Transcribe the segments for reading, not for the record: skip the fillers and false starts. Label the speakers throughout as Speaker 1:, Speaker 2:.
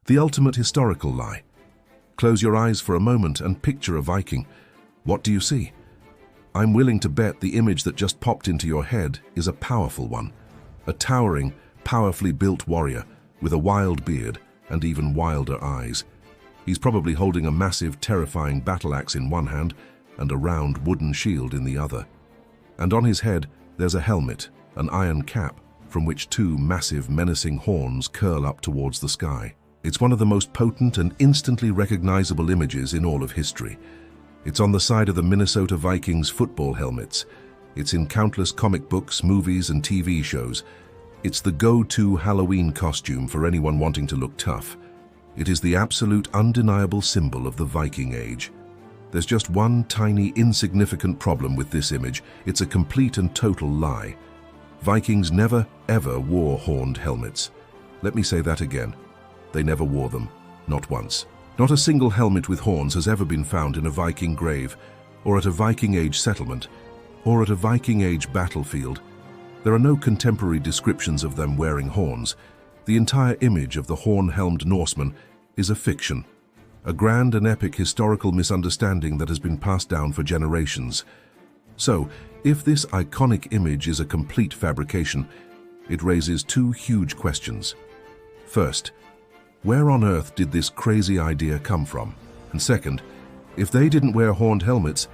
Speaker 1: The ultimate historical lie. Close your eyes for a moment and picture a Viking. What do you see? I'm willing to bet the image that just popped into your head is a powerful one. A towering, powerfully built warrior with a wild beard and even wilder eyes. He's probably holding a massive, terrifying battle axe in one hand and a round wooden shield in the other. And on his head, there's a helmet, an iron cap, from which two massive, menacing horns curl up towards the sky. It's one of the most potent and instantly recognizable images in all of history. It's on the side of the Minnesota Vikings football helmets. It's in countless comic books, movies, and TV shows. It's the go-to Halloween costume for anyone wanting to look tough. It is the absolute undeniable symbol of the Viking Age. There's just one tiny, insignificant problem with this image. It's a complete and total lie. Vikings never, ever wore horned helmets. Let me say that again. They never wore them, not once. Not a single helmet with horns has ever been found in a Viking grave, or at a Viking Age settlement, or at a Viking Age battlefield. There are no contemporary descriptions of them wearing horns. The entire image of the horn-helmed Norseman is a fiction, a grand and epic historical misunderstanding that has been passed down for generations. So, if this iconic image is a complete fabrication, it raises two huge questions. First, where on earth did this crazy idea come from? And second, if they didn't wear horned helmets,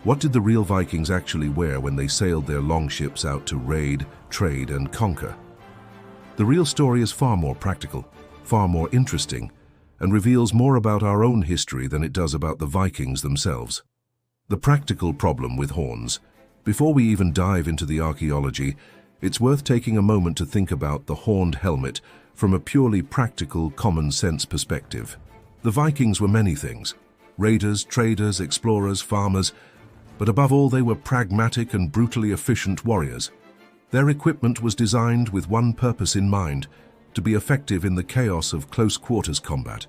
Speaker 1: what did the real Vikings actually wear when they sailed their longships out to raid, trade, and conquer? The real story is far more practical, far more interesting, and reveals more about our own history than it does about the Vikings themselves. The practical problem with horns. Before we even dive into the archaeology, it's worth taking a moment to think about the horned helmet from a purely practical, common-sense perspective. The Vikings were many things: raiders, traders, explorers, farmers, but above all they were pragmatic and brutally efficient warriors. Their equipment was designed with one purpose in mind: to be effective in the chaos of close-quarters combat.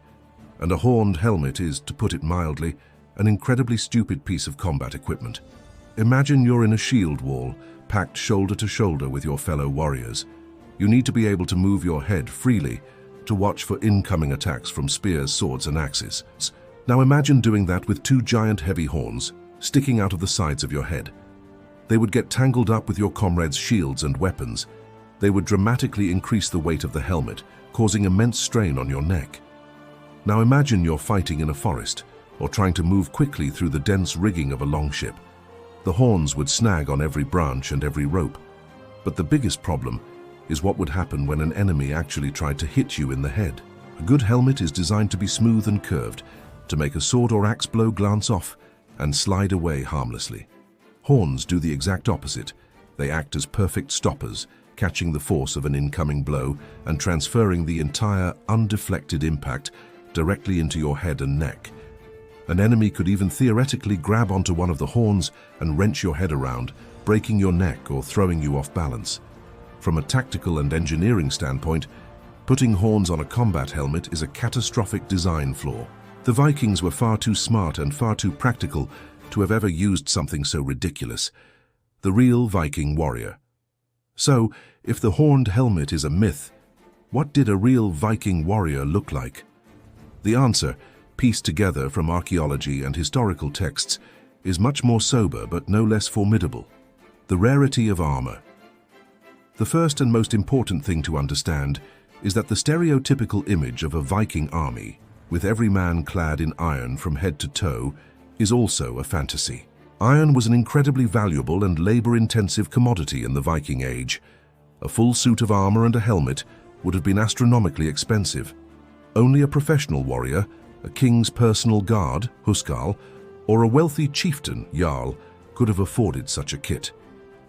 Speaker 1: And a horned helmet is, to put it mildly, an incredibly stupid piece of combat equipment. Imagine you're in a shield wall, packed shoulder to shoulder with your fellow warriors. You need to be able to move your head freely to watch for incoming attacks from spears, swords, and axes. Now imagine doing that with two giant heavy horns sticking out of the sides of your head. They would get tangled up with your comrades' shields and weapons. They would dramatically increase the weight of the helmet, causing immense strain on your neck. Now imagine you're fighting in a forest, or trying to move quickly through the dense rigging of a longship. The horns would snag on every branch and every rope. But the biggest problem is what would happen when an enemy actually tried to hit you in the head. A good helmet is designed to be smooth and curved, to make a sword or axe blow glance off and slide away harmlessly. Horns do the exact opposite. They act as perfect stoppers, catching the force of an incoming blow and transferring the entire undeflected impact directly into your head and neck. An enemy could even theoretically grab onto one of the horns and wrench your head around, breaking your neck or throwing you off balance. From a tactical and engineering standpoint, putting horns on a combat helmet is a catastrophic design flaw. The Vikings were far too smart and far too practical to have ever used something so ridiculous. The real Viking warrior. So, if the horned helmet is a myth, what did a real Viking warrior look like? The answer, pieced together from archaeology and historical texts, is much more sober but no less formidable. The rarity of armor. The first and most important thing to understand is that the stereotypical image of a Viking army, with every man clad in iron from head to toe, is also a fantasy. Iron was an incredibly valuable and labor-intensive commodity in the Viking Age. A full suit of armor and a helmet would have been astronomically expensive. Only a professional warrior, a king's personal guard, huskarl, or a wealthy chieftain, jarl, could have afforded such a kit.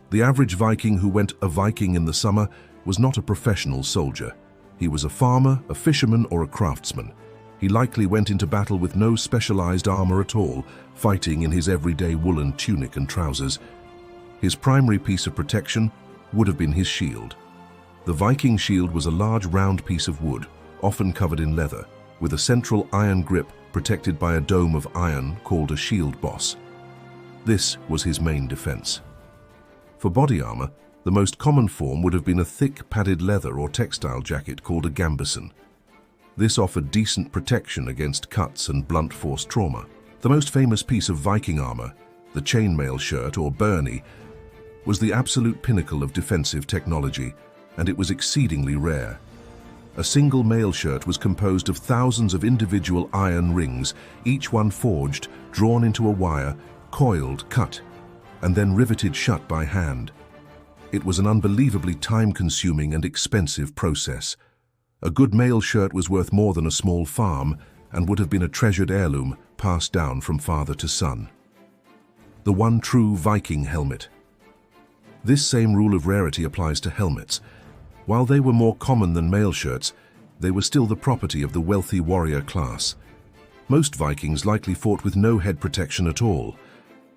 Speaker 1: The average Viking who went a Viking in the summer was not a professional soldier. He was a farmer, a fisherman, or a craftsman. He likely went into battle with no specialized armor at all, fighting in his everyday woolen tunic and trousers. His primary piece of protection would have been his shield. The Viking shield was a large round piece of wood, often covered in leather, with a central iron grip protected by a dome of iron called a shield boss. This was his main defense. For body armor, the most common form would have been a thick padded leather or textile jacket called a gambeson. This offered decent protection against cuts and blunt force trauma. The most famous piece of Viking armor, the chainmail shirt or byrnie, was the absolute pinnacle of defensive technology, and it was exceedingly rare. A single mail shirt was composed of thousands of individual iron rings, each one forged, drawn into a wire, coiled, cut, and then riveted shut by hand. It was an unbelievably time-consuming and expensive process. A good mail shirt was worth more than a small farm and would have been a treasured heirloom passed down from father to son. The one true Viking helmet. This same rule of rarity applies to helmets. While they were more common than mail shirts, they were still the property of the wealthy warrior class. Most Vikings likely fought with no head protection at all,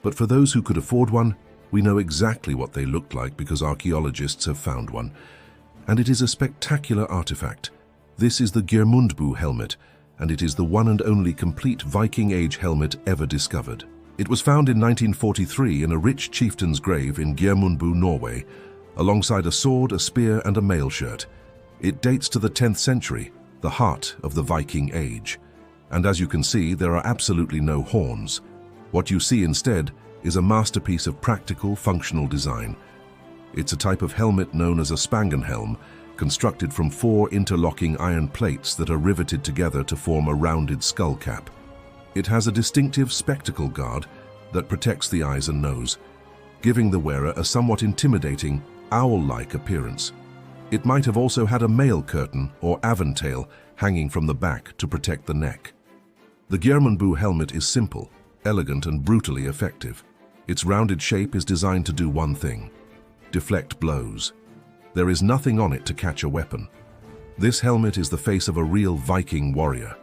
Speaker 1: but for those who could afford one, we know exactly what they looked like because archaeologists have found one. And it is a spectacular artifact. This is the Geirmundbu helmet, and it is the one and only complete Viking Age helmet ever discovered. It was found in 1943 in a rich chieftain's grave in Geirmundbu, Norway, alongside a sword, a spear, and a mail shirt. It dates to the 10th century, the heart of the Viking Age. And as you can see, there are absolutely no horns. What you see instead is a masterpiece of practical, functional design. It's a type of helmet known as a spangenhelm, constructed from 4 interlocking iron plates that are riveted together to form a rounded skull cap. It has a distinctive spectacle guard that protects the eyes and nose, giving the wearer a somewhat intimidating, owl-like appearance. It might have also had a mail curtain or aventail hanging from the back to protect the neck. The Geirmundbu helmet is simple, elegant, and brutally effective. Its rounded shape is designed to do one thing: deflect blows. There is nothing on it to catch a weapon. This helmet is the face of a real Viking warrior.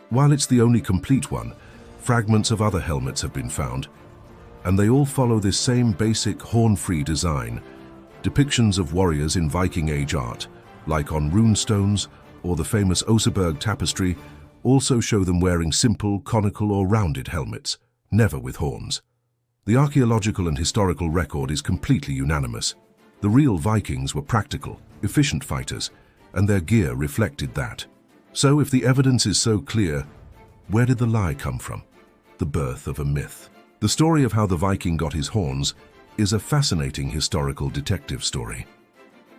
Speaker 1: While it's the only complete one, fragments of other helmets have been found, and they all follow this same basic horn-free design. Depictions of warriors in Viking Age art, like on runestones or the famous Oseberg tapestry, also show them wearing simple, conical or rounded helmets, never with horns. The archaeological and historical record is completely unanimous. The real Vikings were practical, efficient fighters, and their gear reflected that. So if the evidence is so clear, where did the lie come from? The birth of a myth. The story of how the Viking got his horns is a fascinating historical detective story.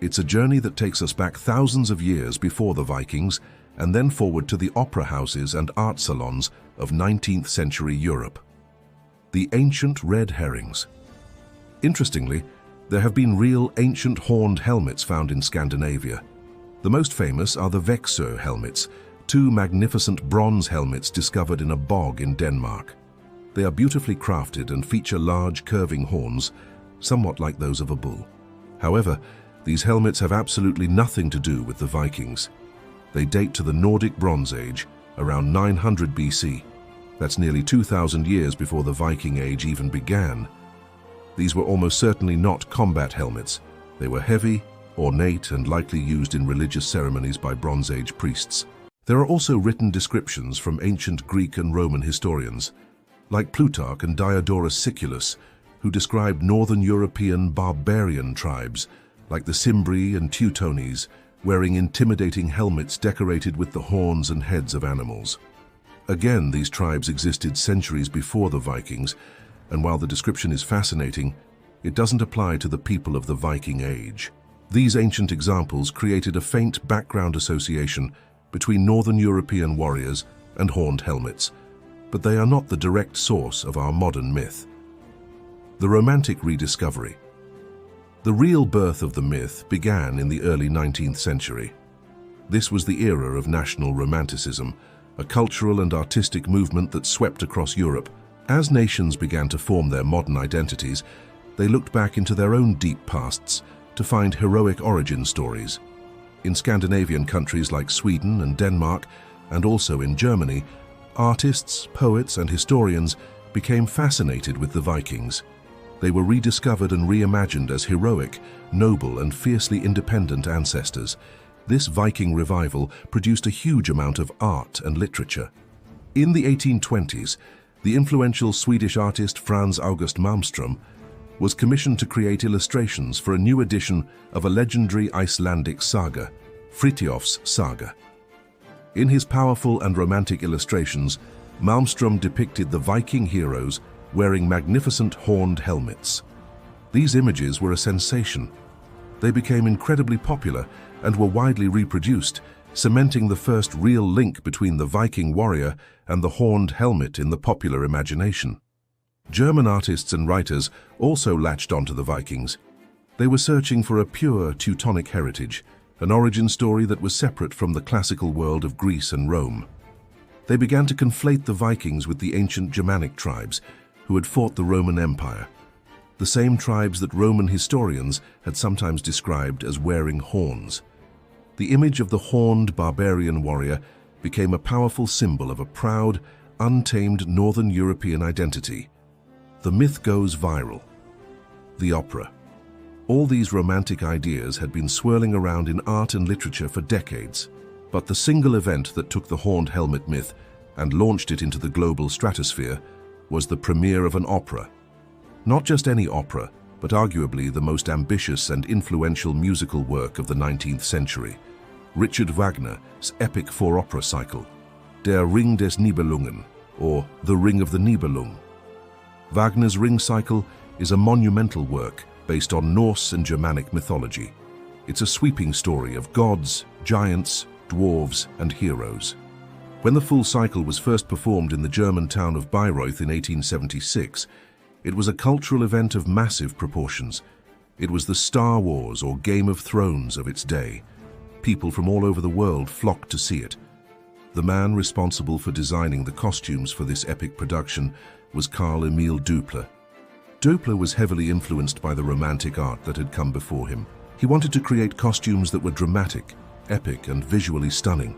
Speaker 1: It's a journey that takes us back thousands of years before the Vikings and then forward to the opera houses and art salons of 19th century Europe. The ancient red herrings. Interestingly, there have been real ancient horned helmets found in Scandinavia. The most famous are the Växjö helmets, 2 magnificent bronze helmets discovered in a bog in Denmark. They are beautifully crafted and feature large curving horns, somewhat like those of a bull. However, these helmets have absolutely nothing to do with the Vikings. They date to the Nordic Bronze Age, around 900 BC. That's nearly 2,000 years before the Viking Age even began. These were almost certainly not combat helmets. They were heavy, ornate, and likely used in religious ceremonies by Bronze Age priests. There are also written descriptions from ancient Greek and Roman historians, like Plutarch and Diodorus Siculus, who described northern European barbarian tribes, like the Cimbri and Teutones, wearing intimidating helmets decorated with the horns and heads of animals. Again, these tribes existed centuries before the Vikings, and while the description is fascinating, it doesn't apply to the people of the Viking Age. These ancient examples created a faint background association between northern European warriors and horned helmets, but they are not the direct source of our modern myth. The Romantic rediscovery. The real birth of the myth began in the early 19th century. This was the era of national romanticism, a cultural and artistic movement that swept across Europe. As nations began to form their modern identities, they looked back into their own deep pasts to find heroic origin stories. In Scandinavian countries like Sweden and Denmark, and also in Germany, artists, poets, and historians became fascinated with the Vikings. They were rediscovered and reimagined as heroic, noble, and fiercely independent ancestors. This Viking revival produced a huge amount of art and literature. In the 1820s, the influential Swedish artist Frans August Malmström was commissioned to create illustrations for a new edition of a legendary Icelandic saga, Frithiof's Saga. In his powerful and romantic illustrations, Malmström depicted the Viking heroes wearing magnificent horned helmets. These images were a sensation. They became incredibly popular and were widely reproduced, cementing the first real link between the Viking warrior and the horned helmet in the popular imagination. German artists and writers also latched onto the Vikings. They were searching for a pure Teutonic heritage, an origin story that was separate from the classical world of Greece and Rome. They began to conflate the Vikings with the ancient Germanic tribes who had fought the Roman Empire, the same tribes that Roman historians had sometimes described as wearing horns. The image of the horned barbarian warrior became a powerful symbol of a proud, untamed Northern European identity. The myth goes viral. The opera. All these romantic ideas had been swirling around in art and literature for decades, but the single event that took the horned helmet myth and launched it into the global stratosphere was the premiere of an opera. Not just any opera, but arguably the most ambitious and influential musical work of the 19th century, Richard Wagner's epic four-opera cycle, Der Ring des Nibelungen, or The Ring of the Nibelung. Wagner's Ring cycle is a monumental work based on Norse and Germanic mythology. It's a sweeping story of gods, giants, dwarves, and heroes. When the full cycle was first performed in the German town of Bayreuth in 1876, it was a cultural event of massive proportions. It was the Star Wars or Game of Thrones of its day. People from all over the world flocked to see it. The man responsible for designing the costumes for this epic production was Carl Emil Doepler. Doepler was heavily influenced by the Romantic art that had come before him. He wanted to create costumes that were dramatic, epic, and visually stunning.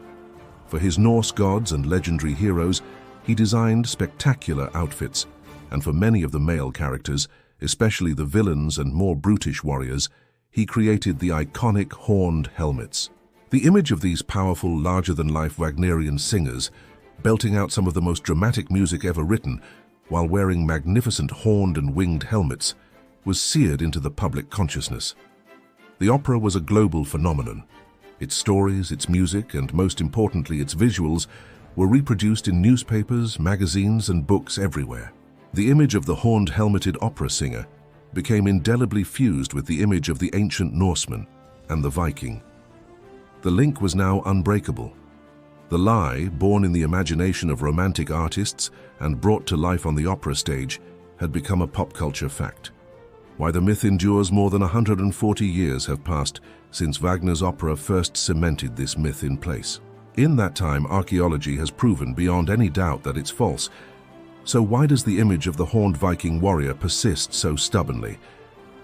Speaker 1: For his Norse gods and legendary heroes, he designed spectacular outfits, and for many of the male characters, especially the villains and more brutish warriors, he created the iconic horned helmets. The image of these powerful, larger-than-life Wagnerian singers, belting out some of the most dramatic music ever written, while wearing magnificent horned and winged helmets, was seared into the public consciousness. The opera was a global phenomenon. Its stories, its music, and most importantly its visuals were reproduced in newspapers, magazines, and books everywhere. The image of the horned helmeted opera singer became indelibly fused with the image of the ancient Norseman and the Viking. The link was now unbreakable. The lie, born in the imagination of romantic artists and brought to life on the opera stage, had become a pop culture fact. Why the myth endures more than 140 years have passed since Wagner's opera first cemented this myth in place. In that time, archaeology has proven beyond any doubt that it's false. So why does the image of the horned Viking warrior persist so stubbornly?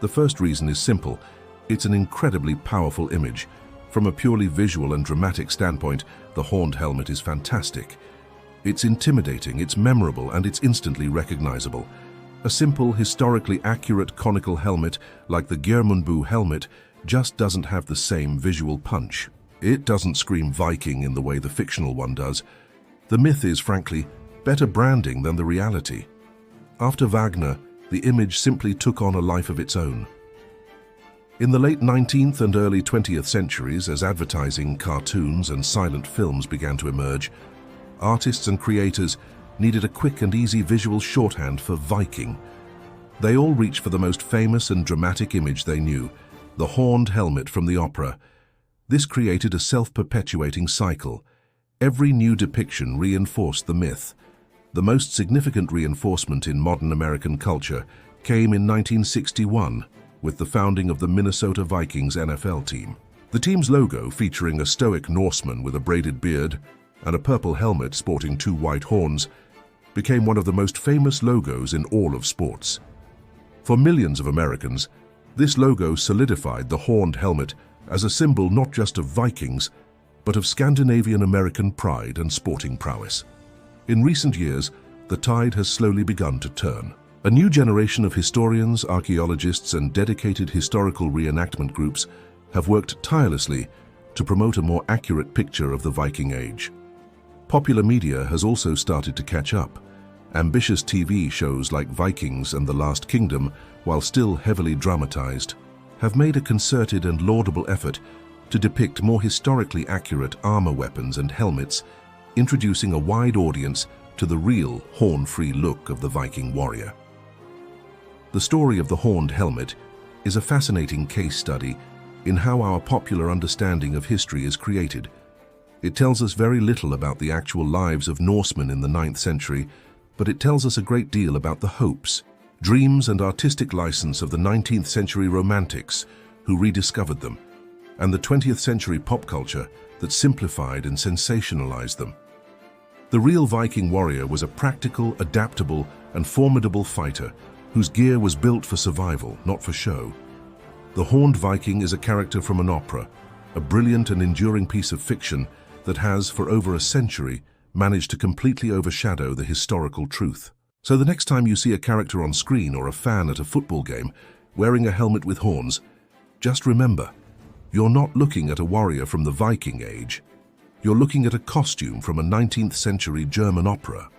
Speaker 1: The first reason is simple. It's an incredibly powerful image. From a purely visual and dramatic standpoint, the horned helmet is fantastic. It's intimidating, it's memorable, and it's instantly recognizable. A simple, historically accurate conical helmet like the Geirmundur helmet just doesn't have the same visual punch. It doesn't scream Viking in the way the fictional one does. The myth is, frankly, better branding than the reality. After Wagner, the image simply took on a life of its own. In the late 19th and early 20th centuries, as advertising, cartoons, and silent films began to emerge, artists and creators needed a quick and easy visual shorthand for Viking. They all reached for the most famous and dramatic image they knew, the horned helmet from the opera. This created a self-perpetuating cycle. Every new depiction reinforced the myth. The most significant reinforcement in modern American culture came in 1961 with the founding of the Minnesota Vikings NFL team. The team's logo, featuring a stoic Norseman with a braided beard and a purple helmet sporting two white horns, became one of the most famous logos in all of sports. For millions of Americans, this logo solidified the horned helmet as a symbol not just of Vikings, but of Scandinavian American pride and sporting prowess. In recent years, the tide has slowly begun to turn. A new generation of historians, archaeologists, and dedicated historical reenactment groups have worked tirelessly to promote a more accurate picture of the Viking Age. Popular media has also started to catch up. Ambitious TV shows like Vikings and The Last Kingdom, while still heavily dramatized, have made a concerted and laudable effort to depict more historically accurate armor weapons and helmets, introducing a wide audience to the real horn-free look of the Viking warrior. The story of the horned helmet is a fascinating case study in how our popular understanding of history is created. It tells us very little about the actual lives of Norsemen in the 9th century, but it tells us a great deal about the hopes, dreams and artistic license of the 19th century romantics who rediscovered them, and the 20th century pop culture that simplified and sensationalized them. The real Viking warrior was a practical, adaptable, and formidable fighter whose gear was built for survival, not for show. The Horned Viking is a character from an opera, a brilliant and enduring piece of fiction that has, for over a century, managed to completely overshadow the historical truth. So the next time you see a character on screen or a fan at a football game wearing a helmet with horns, just remember, you're not looking at a warrior from the Viking Age. You're looking at a costume from a 19th century German opera.